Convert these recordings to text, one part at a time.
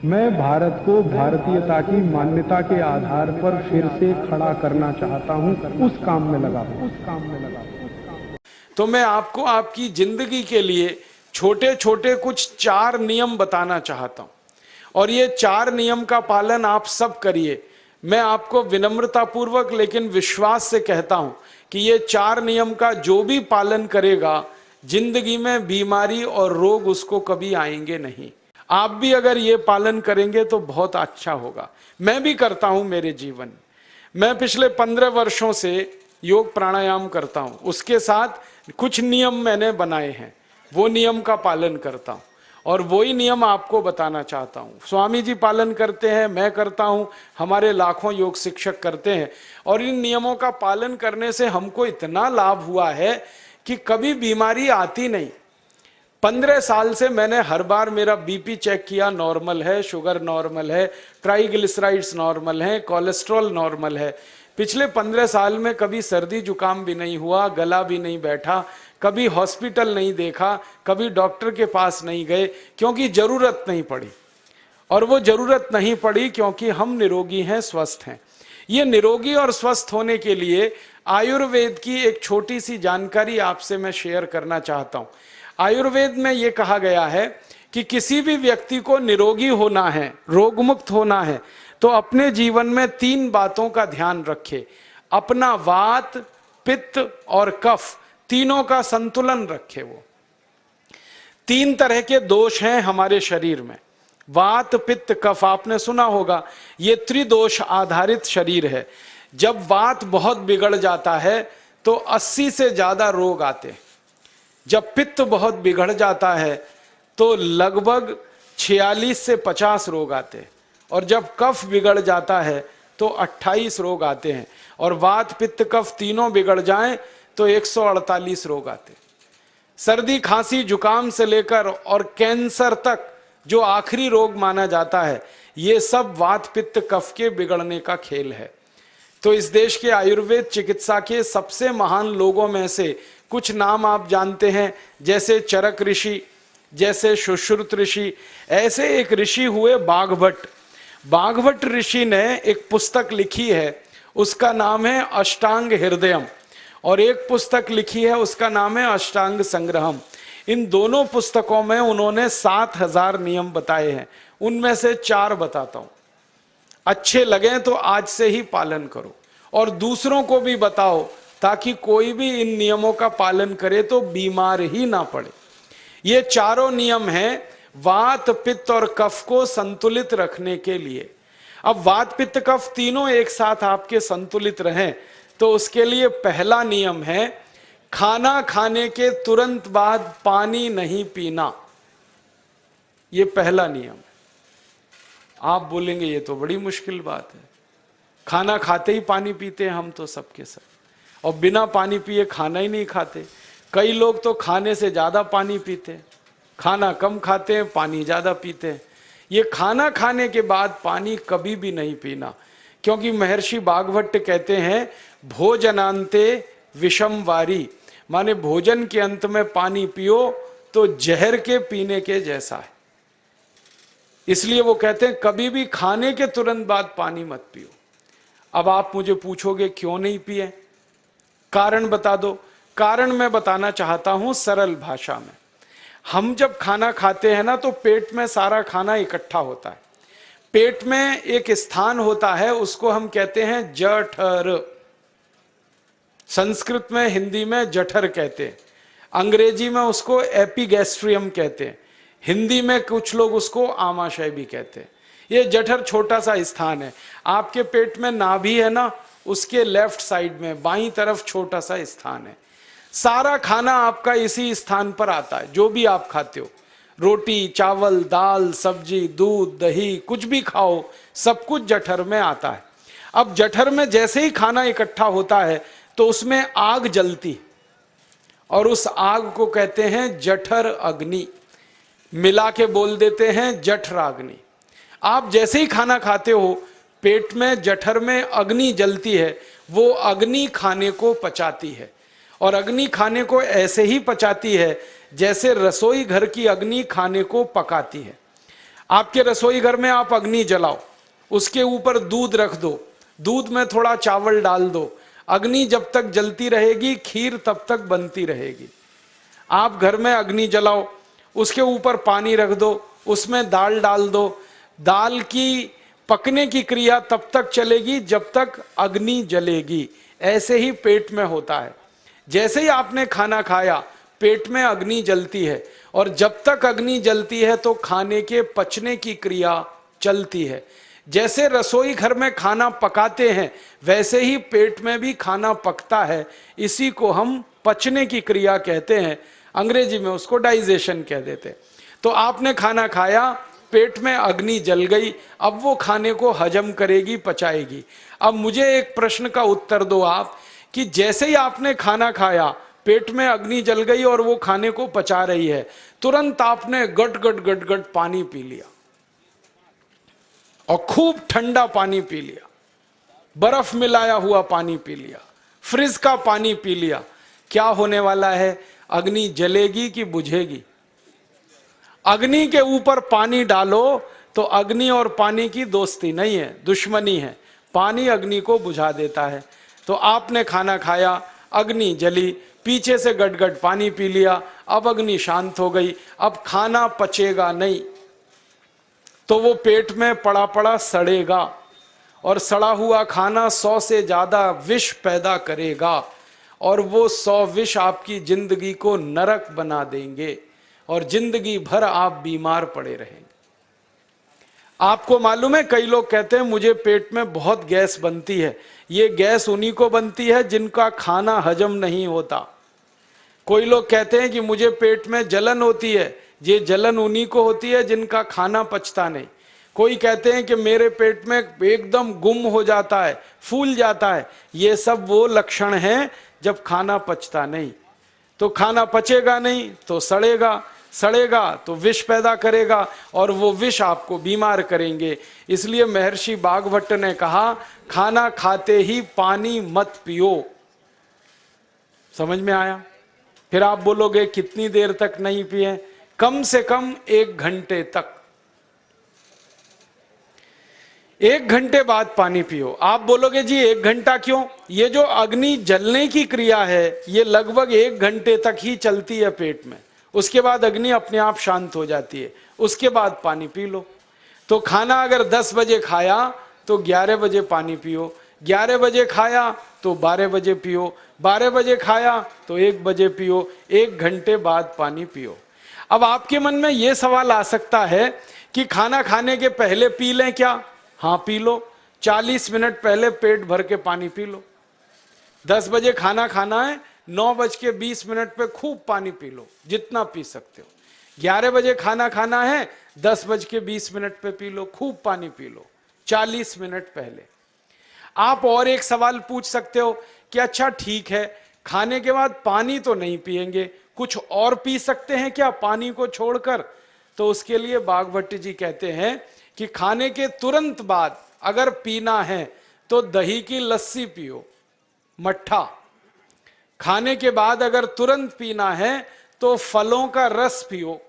मैं भारत को भारतीयता की मान्यता के आधार पर फिर से खड़ा करना चाहता हूं, उस काम में लगा हूं। तो मैं आपको आपकी जिंदगी के लिए छोटे छोटे कुछ 4 नियम बताना चाहता हूं, और ये 4 नियम का पालन आप सब करिए। मैं आपको विनम्रतापूर्वक लेकिन विश्वास से कहता हूं कि ये 4 नियम का जो भी पालन करेगा, जिंदगी में बीमारी और रोग उसको कभी आएंगे नहीं। आप भी अगर ये पालन करेंगे तो बहुत अच्छा होगा। मैं भी करता हूं मेरे जीवन। मैं पिछले 15 वर्षों से योग प्राणायाम करता हूं, उसके साथ कुछ नियम मैंने बनाए हैं, वो नियम का पालन करता हूं और वही नियम आपको बताना चाहता हूं। स्वामी जी पालन करते हैं, मैं करता हूं, हमारे लाखों योग शिक्षक करते हैं, और इन नियमों का पालन करने से हमको इतना लाभ हुआ है कि कभी बीमारी आती नहीं। 15 साल से मैंने हर बार मेरा बीपी चेक किया, नॉर्मल है, शुगर नॉर्मल है, ट्राइग्लिसराइड्स नॉर्मल है, कोलेस्ट्रॉल नॉर्मल है। पिछले 15 साल में कभी सर्दी जुकाम भी नहीं हुआ, गला भी नहीं बैठा, कभी हॉस्पिटल नहीं देखा, कभी डॉक्टर के पास नहीं गए, क्योंकि जरूरत नहीं पड़ी। और वो जरूरत नहीं पड़ी क्योंकि हम निरोगी हैं, स्वस्थ हैं। ये निरोगी और स्वस्थ होने के लिए आयुर्वेद की एक छोटी सी जानकारी आपसे मैं शेयर करना चाहता हूं। आयुर्वेद में ये कहा गया है कि किसी भी व्यक्ति को निरोगी होना है, रोग मुक्त होना है, तो अपने जीवन में 3 बातों का ध्यान रखे। अपना वात, पित्त और कफ, तीनों का संतुलन रखे। वो 3 तरह के दोष हैं हमारे शरीर में, वात, पित्त, कफ। आपने सुना होगा, ये त्रिदोष आधारित शरीर है। जब वात बहुत बिगड़ जाता है तो 80 से ज्यादा रोग आते हैं। जब पित्त बहुत बिगड़ जाता है तो लगभग 46 से 50 रोग आते हैं, और जब कफ बिगड़ जाता है तो 28 रोग आते हैं, और वात, पित्त, कफ तीनों बिगड़ जाएं तो 148 रोग आते हैं। सर्दी, खांसी, जुकाम से लेकर और कैंसर तक जो आखिरी रोग माना जाता है, ये सब वात, पित्त, कफ के बिगड़ने का खेल है। तो इस देश के आयुर्वेद चिकित्सा के सबसे महान लोगों में से कुछ नाम आप जानते हैं, जैसे चरक ऋषि, जैसे सुश्रुत ऋषि। ऐसे एक ऋषि हुए बाघभट्ट। बाघभट्ट ऋषि ने एक पुस्तक लिखी है, उसका नाम है अष्टांग हृदयम, और एक पुस्तक लिखी है, उसका नाम है अष्टांग संग्रहम। इन दोनों पुस्तकों में उन्होंने 7000 नियम बताए हैं। उनमें से 4 बताता हूं, अच्छे लगे तो आज से ही पालन करो और दूसरों को भी बताओ, ताकि कोई भी इन नियमों का पालन करे तो बीमार ही ना पड़े। ये चारों नियम हैं वात, पित्त और कफ को संतुलित रखने के लिए। अब वात, पित्त, कफ तीनों एक साथ आपके संतुलित रहें तो उसके लिए पहला नियम है खाना खाने के तुरंत बाद पानी नहीं पीना। ये पहला नियम है। आप बोलेंगे ये तो बड़ी मुश्किल बात है, खाना खाते ही पानी पीते हैं हम तो सबके सब, और बिना पानी पिए खाना ही नहीं खाते। कई लोग तो खाने से ज्यादा पानी पीते हैं, खाना कम खाते हैं, पानी ज्यादा पीते हैं। ये खाना खाने के बाद पानी कभी भी नहीं पीना, क्योंकि महर्षि बाघभट्ट कहते हैं भोजनांते विषम वारी, माने भोजन के अंत में पानी पियो तो जहर के पीने के जैसा है। इसलिए वो कहते हैं कभी भी खाने के तुरंत बाद पानी मत पियो। अब आप मुझे पूछोगे क्यों नहीं पिए, कारण बता दो। कारण मैं बताना चाहता हूं सरल भाषा में। हम जब खाना खाते हैं ना तो पेट में सारा खाना इकट्ठा होता है। पेट में एक स्थान होता है, उसको हम कहते हैं जठर। संस्कृत में, हिंदी में जठर कहते हैं, अंग्रेजी में उसको एपिगैस्ट्रियम कहते हैं, हिंदी में कुछ लोग उसको आमाशय भी कहते हैं। ये जठर छोटा सा स्थान है। आपके पेट में नाभि है ना, उसके लेफ्ट साइड में बाईं तरफ छोटा सा स्थान है। सारा खाना आपका इसी स्थान पर आता है। जो भी आप खाते हो, रोटी, चावल, दाल, सब्जी, दूध, दही, कुछ भी खाओ, सब कुछ जठर में आता है। अब जठर में जैसे ही खाना इकट्ठा होता है तो उसमें आग जलती, और उस आग को कहते हैं जठर अग्नि। मिला के बोल देते हैं जठराग्नि। आप जैसे ही खाना खाते हो, पेट में जठर में अग्नि जलती है, वो अग्नि खाने को पचाती है, और अग्नि खाने को ऐसे ही पचाती है जैसे रसोई घर की अग्नि खाने को पकाती है। आपके रसोई घर में आप अग्नि जलाओ, उसके ऊपर दूध रख दो, दूध में थोड़ा चावल डाल दो, अग्नि जब तक जलती रहेगी खीर तब तक बनती रहेगी। आप घर में अग्नि जलाओ, उसके ऊपर पानी रख दो, उसमें दाल डाल दो, दाल की पकने की क्रिया तब तक चलेगी जब तक अग्नि जलेगी। ऐसे ही पेट में होता है, जैसे ही आपने खाना खाया पेट में अग्नि जलती है, और जब तक अग्नि जलती है तो खाने के पचने की क्रिया चलती है। जैसे रसोई घर में खाना पकाते हैं वैसे ही पेट में भी खाना पकता है, इसी को हम पचने की क्रिया कहते हैं, अंग्रेजी में उसको डाइजेशन कह देते हैं। तो आपने खाना खाया, पेट में अग्नि जल गई, अब वो खाने को हजम करेगी, पचाएगी। अब मुझे एक प्रश्न का उत्तर दो आप, कि जैसे ही आपने खाना खाया पेट में अग्नि जल गई और वो खाने को पचा रही है, तुरंत आपने गट गट गट गट पानी पी लिया, और खूब ठंडा पानी पी लिया, बर्फ मिलाया हुआ पानी पी लिया, फ्रिज का पानी पी लिया। क्या होने वाला है? अग्नि जलेगी कि बुझेगी? अग्नि के ऊपर पानी डालो तो अग्नि और पानी की दोस्ती नहीं है, दुश्मनी है। पानी अग्नि को बुझा देता है। तो आपने खाना खाया, अग्नि जली, पीछे से गटगट पानी पी लिया, अब अग्नि शांत हो गई, अब खाना पचेगा नहीं, तो वो पेट में पड़ा पड़ा सड़ेगा, और सड़ा हुआ खाना 100 से ज्यादा विष पैदा करेगा, और वो 100 विष आपकी जिंदगी को नरक बना देंगे, और जिंदगी भर आप बीमार पड़े रहेंगे। आपको मालूम है, कई लोग कहते हैं मुझे पेट में बहुत गैस बनती है। ये गैस उन्हीं को बनती है जिनका खाना हजम नहीं होता। कोई लोग कहते हैं कि मुझे पेट में जलन होती है, ये जलन उन्हीं को होती है जिनका खाना पचता नहीं। कोई कहते हैं कि मेरे पेट में एकदम गुम हो जाता है, फूल जाता है, ये सब वो लक्षण हैं जब खाना पचता नहीं। तो खाना पचेगा नहीं तो सड़ेगा, सड़ेगा तो विष पैदा करेगा, और वो विष आपको बीमार करेंगे। इसलिए महर्षि बागभट्ट ने कहा, खाना खाते ही पानी मत पियो। समझ में आया? फिर आप बोलोगे कितनी देर तक नहीं पिए? कम से कम 1 घंटे तक। 1 घंटे बाद पानी पियो। आप बोलोगे जी 1 घंटा क्यों? ये जो अग्नि जलने की क्रिया है ये लगभग 1 घंटे तक ही चलती है पेट में, उसके बाद अग्नि अपने आप शांत हो जाती है, उसके बाद पानी पी लो। तो खाना अगर 10 बजे खाया तो 11 बजे पानी पियो, 11 बजे खाया तो 12 बजे पियो, 12 बजे खाया तो 1 बजे पियो, 1 घंटे बाद पानी पियो। अब आपके मन में यह सवाल आ सकता है कि खाना खाने के पहले पी लें क्या? हाँ पी लो, 40 मिनट पहले पेट भर के पानी पी लो। 10 बजे खाना खाना है, 9:20 पे खूब पानी पी लो, जितना पी सकते हो। 11 बजे खाना खाना है, 10:20 पे पी लो, खूब पानी पी लो, 40 मिनट पहले। आप और एक सवाल पूछ सकते हो कि अच्छा ठीक है, खाने के बाद पानी तो नहीं पिएंगे, कुछ और पी सकते हैं क्या पानी को छोड़कर? तो उसके लिए बागभट्ट जी कहते हैं कि खाने के तुरंत बाद अगर पीना है तो दही की लस्सी पियो, मट्ठा। खाने के बाद अगर तुरंत पीना है तो फलों का रस पियो,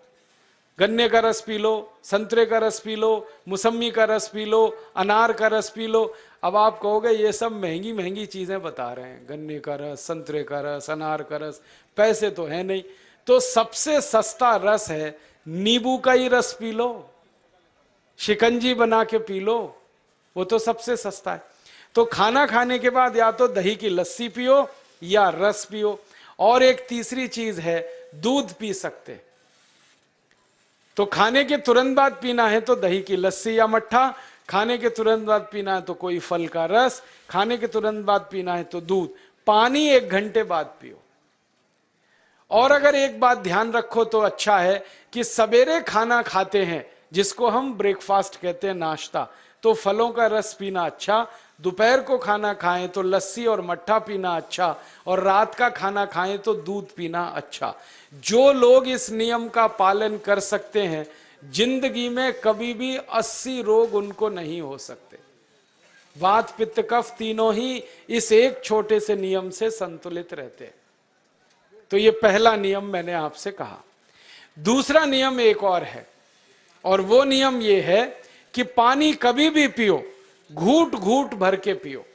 गन्ने का रस पी लो, संतरे का रस पी लो, मौसमी का रस पी लो, अनार का रस पी लो। अब आप कहोगे ये सब महंगी महंगी चीजें बता रहे हैं, गन्ने का रस, संतरे का रस, अनार का रस, पैसे तो है नहीं। तो सबसे सस्ता रस है नींबू का ही रस पी लो, शिकंजी बना के पी लो, वो तो सबसे सस्ता है। तो खाना खाने के बाद या तो दही की लस्सी पियो या रस पियो। और एक तीसरी चीज है, दूध पी सकते। तो खाने के तुरंत बाद पीना है तो दही की लस्सी या मट्ठा, खाने के तुरंत बाद पीना है तो कोई फल का रस, खाने के तुरंत बाद पीना है तो दूध। पानी 1 घंटे बाद पियो। और अगर एक बात ध्यान रखो तो अच्छा है कि सवेरे खाना खाते हैं जिसको हम ब्रेकफास्ट कहते हैं, नाश्ता, तो फलों का रस पीना अच्छा, दोपहर को खाना खाएं तो लस्सी और मट्ठा पीना अच्छा, और रात का खाना खाएं तो दूध पीना अच्छा। जो लोग इस नियम का पालन कर सकते हैं जिंदगी में कभी भी 80 रोग उनको नहीं हो सकते। वात पित्त कफ तीनों ही इस एक छोटे से नियम से संतुलित रहते हैं। तो ये पहला नियम मैंने आपसे कहा। दूसरा नियम एक और है, और वो नियम ये है कि पानी कभी भी पियो, घूट घूट भर के पियो।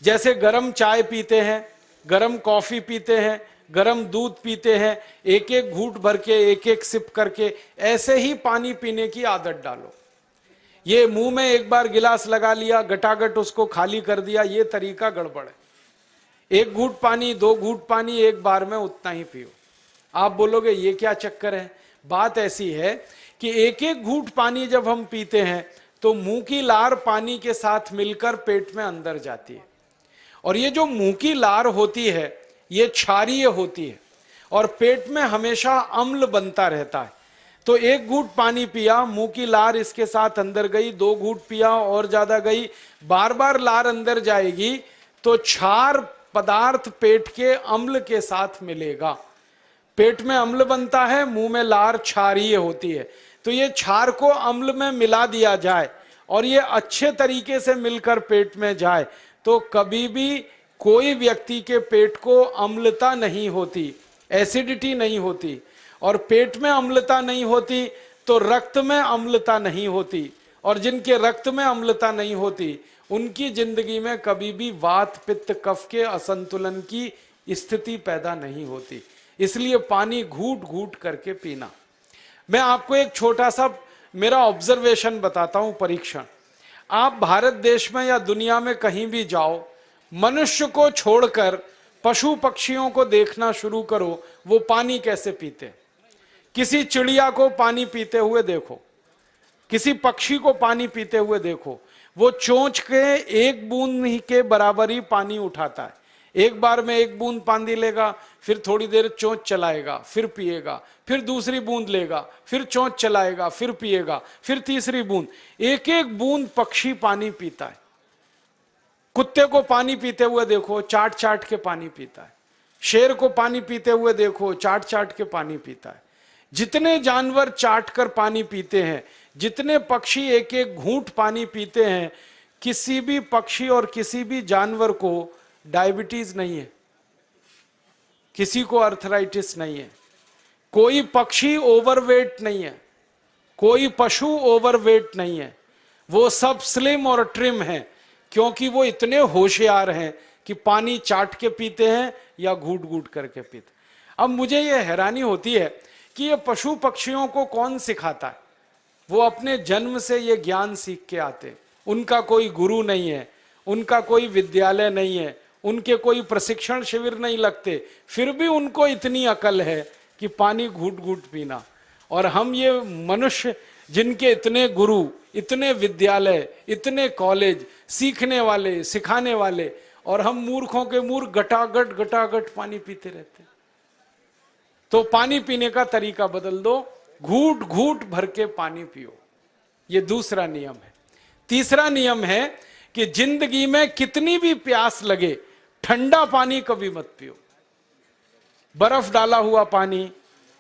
जैसे गरम चाय पीते हैं, गरम कॉफी पीते हैं, गरम दूध पीते हैं, एक एक घूट भर के, एक एक सिप करके, ऐसे ही पानी पीने की आदत डालो। ये मुंह में एक बार गिलास लगा लिया, गटागट उसको खाली कर दिया, ये तरीका गड़बड़ है। एक घूट पानी, दो घूट पानी एक बार में उतना ही पियो। आप बोलोगे ये क्या चक्कर है? बात ऐसी है कि एक एक घूट पानी जब हम पीते हैं तो मुंह की लार पानी के साथ मिलकर पेट में अंदर जाती है, और ये जो मुंह की लार होती है ये क्षारीय होती है और पेट में हमेशा अम्ल बनता रहता है। तो एक घूट पानी पिया, मुंह की लार इसके साथ अंदर गई, दो घूट पिया और ज्यादा गई, बार बार लार अंदर जाएगी तो क्षार पदार्थ पेट के अम्ल के साथ मिलेगा। पेट में अम्ल बनता है, मुंह में लार क्षारीय होती है, तो ये क्षार को अम्ल में मिला दिया जाए और ये अच्छे तरीके से मिलकर पेट में जाए तो कभी भी कोई व्यक्ति के पेट को अम्लता नहीं होती, एसिडिटी नहीं होती। और पेट में अम्लता नहीं होती तो रक्त में अम्लता नहीं होती, और जिनके रक्त में अम्लता नहीं होती उनकी जिंदगी में कभी भी वात पित्त कफ के असंतुलन की स्थिति पैदा नहीं होती। इसलिए पानी घूट घूट करके पीना। मैं आपको एक छोटा सा मेरा ऑब्जर्वेशन बताता हूं, परीक्षण। आप भारत देश में या दुनिया में कहीं भी जाओ, मनुष्य को छोड़कर पशु पक्षियों को देखना शुरू करो, वो पानी कैसे पीते। किसी चिड़िया को पानी पीते हुए देखो, किसी पक्षी को पानी पीते हुए देखो, वो चोंच के एक बूंद ही के बराबर ही पानी उठाता है। एक बार में एक बूंद पानी लेगा, फिर थोड़ी देर चोंच चलाएगा, फिर पिएगा, फिर दूसरी बूंद लेगा, फिर चोंच चलाएगा, फिर पिएगा, फिर तीसरी बूंद। एक एक बूंद पक्षी पानी पीता है। कुत्ते को पानी पीते हुए देखो, चाट चाट के पानी पीता है। शेर को पानी पीते हुए देखो, चाट चाट के पानी पीता है। जितने जानवर चाट कर पानी पीते हैं, जितने पक्षी एक एक घूंट पानी पीते हैं, किसी भी पक्षी और किसी भी जानवर को डायबिटीज नहीं है, किसी को अर्थराइटिस नहीं है, कोई पक्षी ओवरवेट नहीं है, कोई पशु ओवरवेट नहीं है। वो सब स्लिम और ट्रिम है, क्योंकि वो इतने होशियार हैं कि पानी चाट के पीते हैं या घूट घूट करके पीते। अब मुझे ये हैरानी होती है कि ये पशु पक्षियों को कौन सिखाता है? वो अपने जन्म से ये ज्ञान सीख के आते, उनका कोई गुरु नहीं है, उनका कोई विद्यालय नहीं है, उनके कोई प्रशिक्षण शिविर नहीं लगते, फिर भी उनको इतनी अकल है कि पानी घूट घूट पीना। और हम ये मनुष्य जिनके इतने गुरु, इतने विद्यालय, इतने कॉलेज, सीखने वाले, सिखाने वाले, और हम मूर्खों के मूर्ख गटागट गटागट पानी पीते रहते। तो पानी पीने का तरीका बदल दो, घूट घूट भर के पानी पियो। ये दूसरा नियम है। तीसरा नियम है कि जिंदगी में कितनी भी प्यास लगे, ठंडा पानी कभी मत पियो। बर्फ डाला हुआ पानी,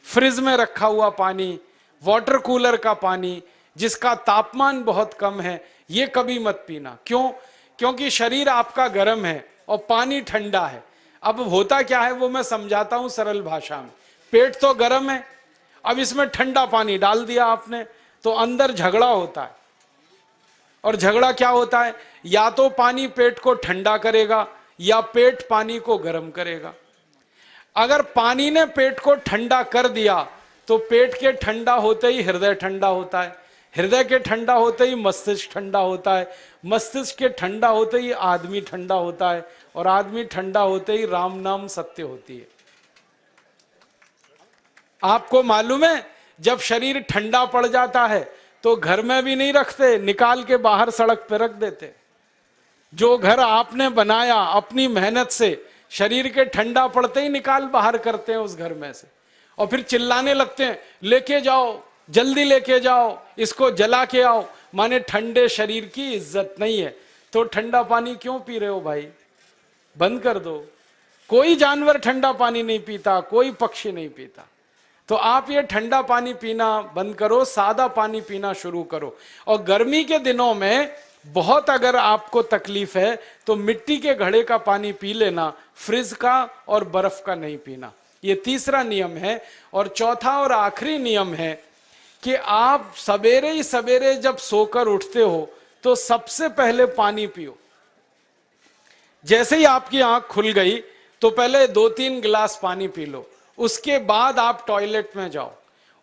फ्रिज में रखा हुआ पानी, वाटर कूलर का पानी जिसका तापमान बहुत कम है, ये कभी मत पीना। क्यों? क्योंकि शरीर आपका गर्म है और पानी ठंडा है। अब होता क्या है वो मैं समझाता हूं सरल भाषा में। पेट तो गर्म है, अब इसमें ठंडा पानी डाल दिया आपने तो अंदर झगड़ा होता है। और झगड़ा क्या होता है? या तो पानी पेट को ठंडा करेगा या पेट पानी को गर्म करेगा। अगर पानी ने पेट को ठंडा कर दिया तो पेट के ठंडा होते ही हृदय ठंडा होता है, हृदय के ठंडा होते ही मस्तिष्क ठंडा होता है, मस्तिष्क के ठंडा होते ही आदमी ठंडा होता है, और आदमी ठंडा होते ही राम नाम सत्य होती है। आपको मालूम है जब शरीर ठंडा पड़ जाता है तो घर में भी नहीं रखते, निकाल के बाहर सड़क पे रख देते। जो घर आपने बनाया अपनी मेहनत से, शरीर के ठंडा पड़ते ही निकाल बाहर करते हैं उस घर में से, और फिर चिल्लाने लगते हैं लेके जाओ, जल्दी लेके जाओ, इसको जला के आओ। माने ठंडे शरीर की इज्जत नहीं है। तो ठंडा पानी क्यों पी रहे हो भाई? बंद कर दो। कोई जानवर ठंडा पानी नहीं पीता, कोई पक्षी नहीं पीता। तो आप ये ठंडा पानी पीना बंद करो, सादा पानी पीना शुरू करो। और गर्मी के दिनों में बहुत अगर आपको तकलीफ है तो मिट्टी के घड़े का पानी पी लेना, फ्रिज का और बर्फ का नहीं पीना। ये तीसरा नियम है। और चौथा और आखिरी नियम है कि आप सवेरे ही सवेरे जब सोकर उठते हो तो सबसे पहले पानी पियो। जैसे ही आपकी आंख खुल गई तो पहले 2-3 गिलास पानी पी लो, उसके बाद आप टॉयलेट में जाओ।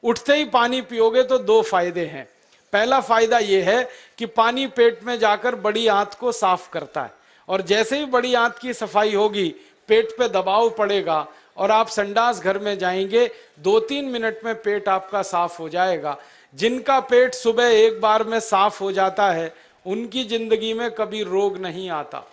उठते ही पानी पियोगे तो 2 फायदे हैं। पहला फायदा यह है कि पानी पेट में जाकर बड़ी आंत को साफ करता है, और जैसे ही बड़ी आंत की सफाई होगी पेट पे दबाव पड़ेगा और आप संडास घर में जाएंगे, 2-3 मिनट में पेट आपका साफ हो जाएगा। जिनका पेट सुबह एक बार में साफ हो जाता है उनकी जिंदगी में कभी रोग नहीं आता।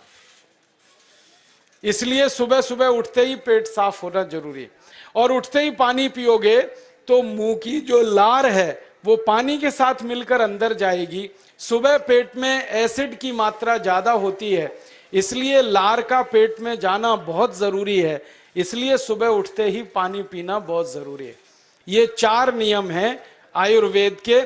इसलिए सुबह सुबह उठते ही पेट साफ होना जरूरी है। और उठते ही पानी पियोगे तो मुंह की जो लार है वो पानी के साथ मिलकर अंदर जाएगी। सुबह पेट में एसिड की मात्रा ज्यादा होती है, इसलिए लार का पेट में जाना बहुत जरूरी है। इसलिए सुबह उठते ही पानी पीना बहुत जरूरी है। ये 4 नियम हैं आयुर्वेद के।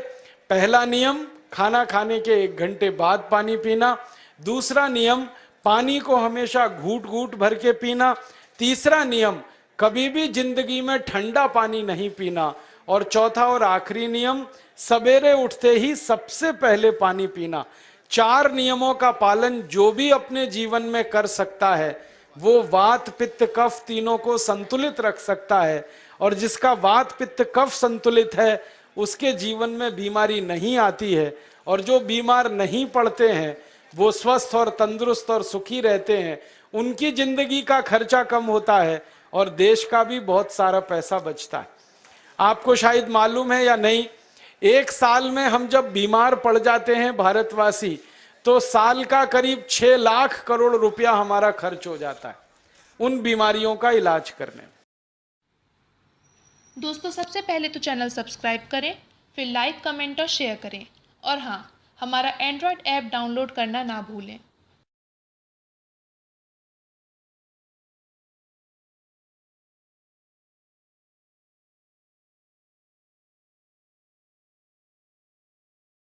पहला नियम, खाना खाने के 1 घंटे बाद पानी पीना। दूसरा नियम, पानी को हमेशा घूट घूट भर के पीना। तीसरा नियम, कभी भी जिंदगी में ठंडा पानी नहीं पीना। और चौथा और आखिरी नियम, सवेरे उठते ही सबसे पहले पानी पीना। 4 नियमों का पालन जो भी अपने जीवन में कर सकता है वो वात पित्त कफ तीनों को संतुलित रख सकता है। और जिसका वात पित्त कफ संतुलित है उसके जीवन में बीमारी नहीं आती है, और जो बीमार नहीं पड़ते हैं वो स्वस्थ और तंदुरुस्त और सुखी रहते हैं। उनकी जिंदगी का खर्चा कम होता है और देश का भी बहुत सारा पैसा बचता है। आपको शायद मालूम है या नहीं, 1 साल में हम जब बीमार पड़ जाते हैं भारतवासी तो साल का करीब 6 लाख करोड़ रुपया हमारा खर्च हो जाता है उन बीमारियों का इलाज करने में। दोस्तों, सबसे पहले तो चैनल सब्सक्राइब करें, फिर लाइक, कमेंट और शेयर करें। और हाँ, हमारा एंड्रॉयड ऐप डाउनलोड करना ना भूलें।